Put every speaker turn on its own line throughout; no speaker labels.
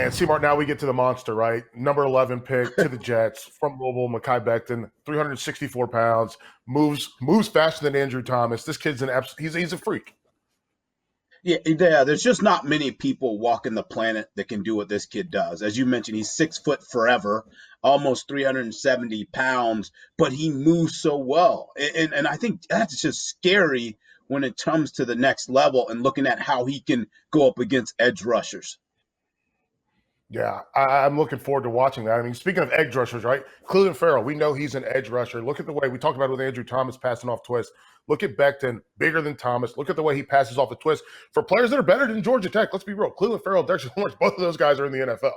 And C-Mart, now we get to the monster, right? Number 11 pick to the Jets from Louisville, Mekhi Becton, 364 pounds, moves faster than Andrew Thomas. This kid's he's a freak.
Yeah, there's just not many people walking the planet that can do what this kid does. As you mentioned, he's 6 foot forever, almost 370 pounds, but he moves so well. And I think that's just scary when it comes to the next level and looking at how he can go up against edge rushers.
Yeah, I'm looking forward to watching that. I mean, speaking of edge rushers, right? Clelin Ferrell, we know he's an edge rusher. Look at the way we talked about it with Andrew Thomas passing off twists. Look at Becton, bigger than Thomas. Look at the way he passes off the twist. For players that are better than Georgia Tech, let's be real. Clelin Ferrell, Dexter Lawrence, both of those guys are in the NFL.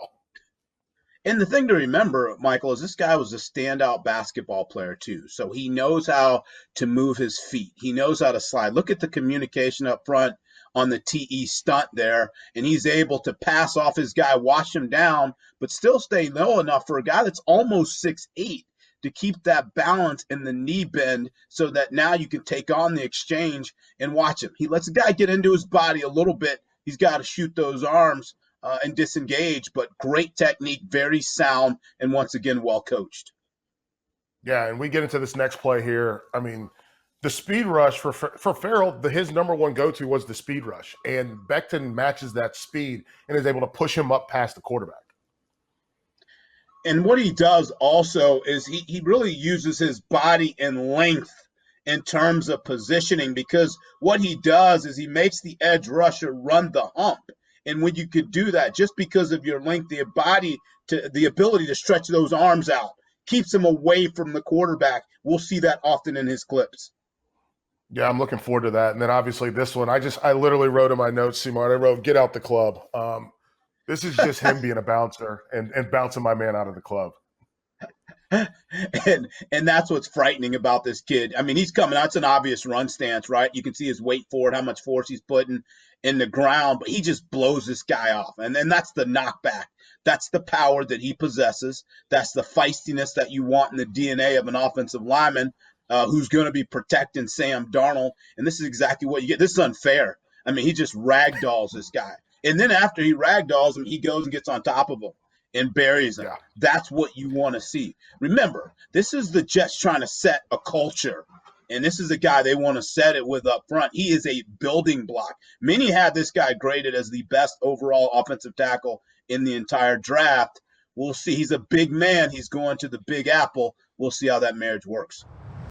And the thing to remember, Michael, is this guy was a standout basketball player too. So he knows how to move his feet. He knows how to slide. Look at the communication up front on the TE stunt there, and he's able to pass off his guy, wash him down, but still stay low enough for a guy that's almost 6'8" to keep that balance in the knee bend so that now you can take on the exchange and watch him. He lets the guy get into his body a little bit. He's got to shoot those arms and disengage, but great technique, very sound, and once again, well coached.
Yeah, and we get into this next play here. I mean, the speed rush for Ferrell, his number one go-to was the speed rush, and Becton matches that speed and is able to push him up past the quarterback.
And what he does also is he really uses his body and length in terms of positioning, because what he does is he makes the edge rusher run the hump. And when you could do that, just because of your length, the ability to stretch those arms out, keeps him away from the quarterback. We'll see that often in his clips.
Yeah, I'm looking forward to that. And then obviously this one, I literally wrote in my notes, C-Mart, I wrote, get out the club. This is just him being a bouncer and bouncing my man out of the club.
and that's what's frightening about this kid. I mean, he's coming. That's an obvious run stance, right? You can see his weight forward, how much force he's putting in the ground, but he just blows this guy off. And then that's the knockback. That's the power that he possesses. That's the feistiness that you want in the DNA of an offensive lineman who's going to be protecting Sam Darnold. And this is exactly what you get. This is unfair. I mean, he just ragdolls this guy. And then after he ragdolls him, he goes and gets on top of him and buries him. Yeah. That's what you want to see. Remember, this is the Jets trying to set a culture, and this is a guy they want to set it with up front. He is a building block. Many had this guy graded as the best overall offensive tackle in the entire draft. We'll see. He's a big man. He's going to the Big Apple. We'll see how that marriage works.